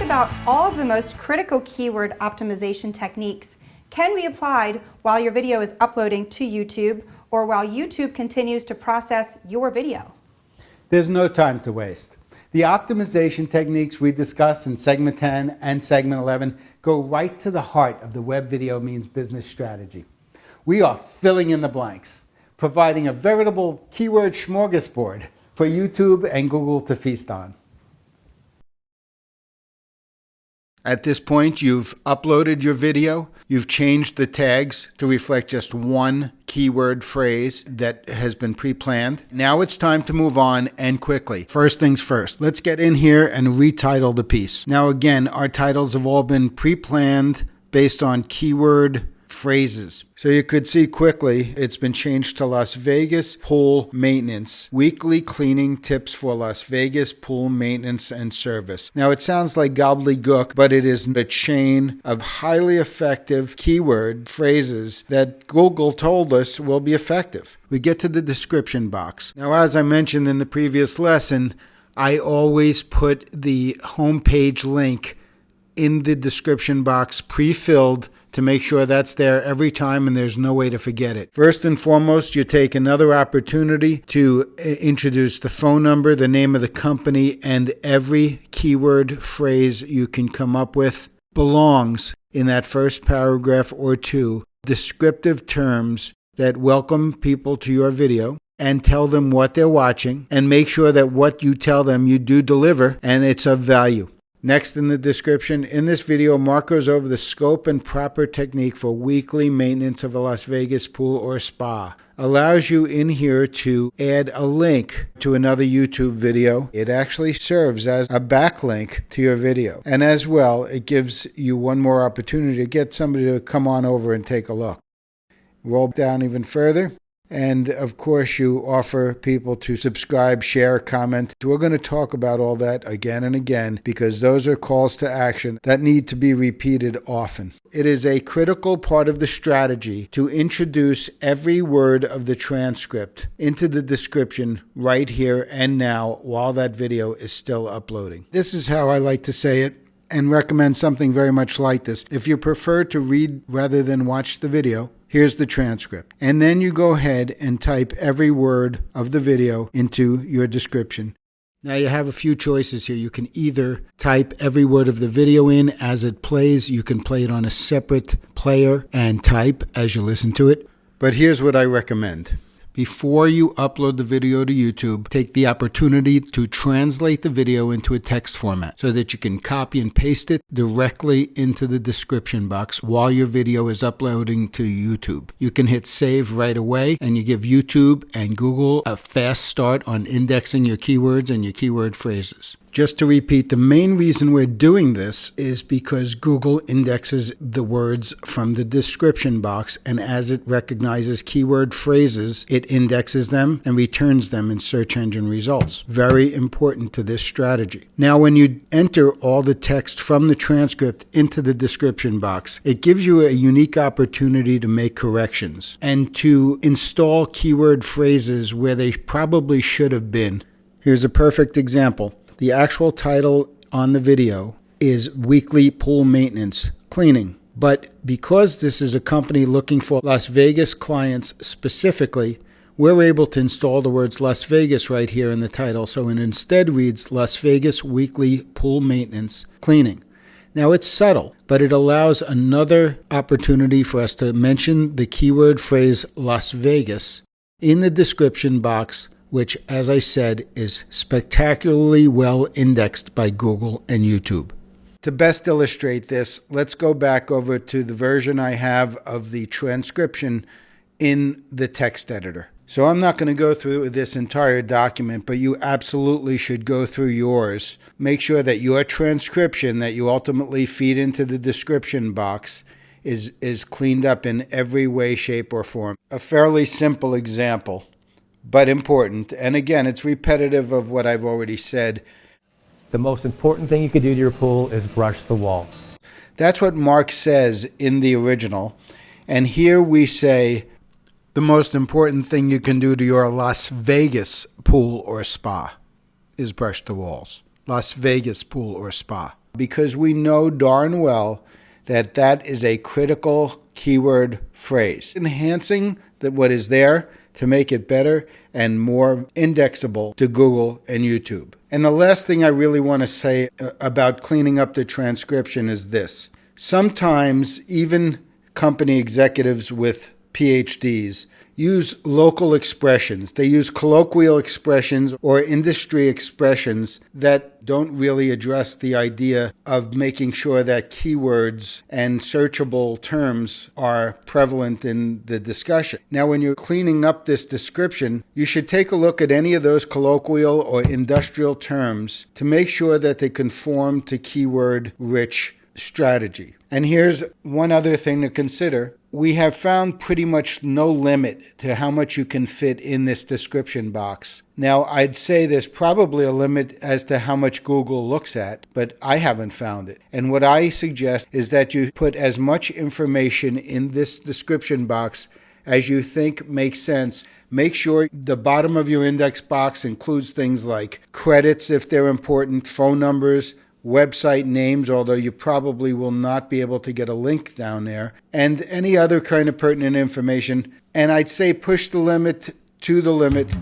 about all of the most critical keyword optimization techniques can be applied while your video is uploading to YouTube or while YouTube continues to process your video. There's no time to waste. The optimization techniques we discuss in segment 10 and segment 11 go right to the heart of the web video means business strategy. We are filling in the blanks, providing a veritable keyword smorgasbord for YouTube and Google to feast on. At this point, you've uploaded your video, you've changed the tags to reflect just one keyword phrase that has been pre-planned. Now it's time to move on, and quickly. First things first, let's get in here and retitle the piece. Now again, our titles have all been pre-planned based on keyword phrases. So you could see quickly it's been changed to Las Vegas Pool Maintenance. Weekly cleaning tips for Las Vegas pool maintenance and service. Now it sounds like gobbledygook, but it is a chain of highly effective keyword phrases that Google told us will be effective. We get to the description box. Now, as I mentioned in the previous lesson, I always put the homepage link in the description box pre-filled to make sure that's there every time and there's no way to forget it. First and foremost, you take another opportunity to introduce the phone number, the name of the company, and every keyword phrase you can come up with belongs in that first paragraph or two. Descriptive terms that welcome people to your video and tell them what they're watching, and make sure that what you tell them you do deliver and it's of value. Next in the description, in this video, Mark goes over the scope and proper technique for weekly maintenance of a Las Vegas pool or spa. Allows you in here to add a link to another YouTube video. It actually serves as a backlink to your video. And as well, it gives you one more opportunity to get somebody to come on over and take a look. Roll down even further. And of course, you offer people to subscribe, share, comment. We're going to talk about all that again and again because those are calls to action that need to be repeated often. It is a critical part of the strategy to introduce every word of the transcript into the description right here and now while that video is still uploading. This is how I like to say it and recommend something very much like this. If you prefer to read rather than watch the video, here's the transcript. And then you go ahead and type every word of the video into your description. Now you have a few choices here. You can either type every word of the video in as it plays. You can play it on a separate player and type as you listen to it. But here's what I recommend. Before you upload the video to YouTube, take the opportunity to translate the video into a text format so that you can copy and paste it directly into the description box while your video is uploading to YouTube. You can hit save right away and you give YouTube and Google a fast start on indexing your keywords and your keyword phrases. Just to repeat, the main reason we're doing this is because Google indexes the words from the description box, and as it recognizes keyword phrases, it indexes them and returns them in search engine results. Very important to this strategy. Now, when you enter all the text from the transcript into the description box, it gives you a unique opportunity to make corrections and to install keyword phrases where they probably should have been. Here's a perfect example. The actual title on the video is Weekly Pool Maintenance Cleaning. But because this is a company looking for Las Vegas clients specifically, we're able to install the words Las Vegas right here in the title. So it instead reads Las Vegas Weekly Pool Maintenance Cleaning. Now it's subtle, but it allows another opportunity for us to mention the keyword phrase Las Vegas in the description box, which, as I said, is spectacularly well indexed by Google and YouTube. To best illustrate this, let's go back over to the version I have of the transcription in the text editor. So I'm not going to go through this entire document, but you absolutely should go through yours. Make sure that your transcription that you ultimately feed into the description box is cleaned up in every way, shape, or form. A fairly simple example, but important. And again, it's repetitive of what I've already said. The most important thing you could do to your pool is brush the walls. That's what Mark says in the original. And here we say, the most important thing you can do to your Las Vegas pool or spa is brush the walls. Las Vegas pool or spa. because we know darn well that that is a critical keyword phrase. Enhancing what is there to make it better and more indexable to Google and YouTube. And the last thing I really want to say about cleaning up the transcription is this. Sometimes even company executives with PhDs use local expressions. They use colloquial expressions or industry expressions that don't really address the idea of making sure that keywords and searchable terms are prevalent in the discussion. Now, when you're cleaning up this description, you should take a look at any of those colloquial or industrial terms to make sure that they conform to keyword-rich strategy. And here's one other thing to consider. We have found pretty much no limit to how much you can fit in this description box. Now, I'd say there's probably a limit as to how much Google looks at, but I haven't found it. And what I suggest is that you put as much information in this description box as you think makes sense. Make sure the bottom of your index box includes things like credits if they're important, phone numbers, website names, although you probably will not be able to get a link down there, and any other kind of pertinent information. And I'd say push the limit to the limit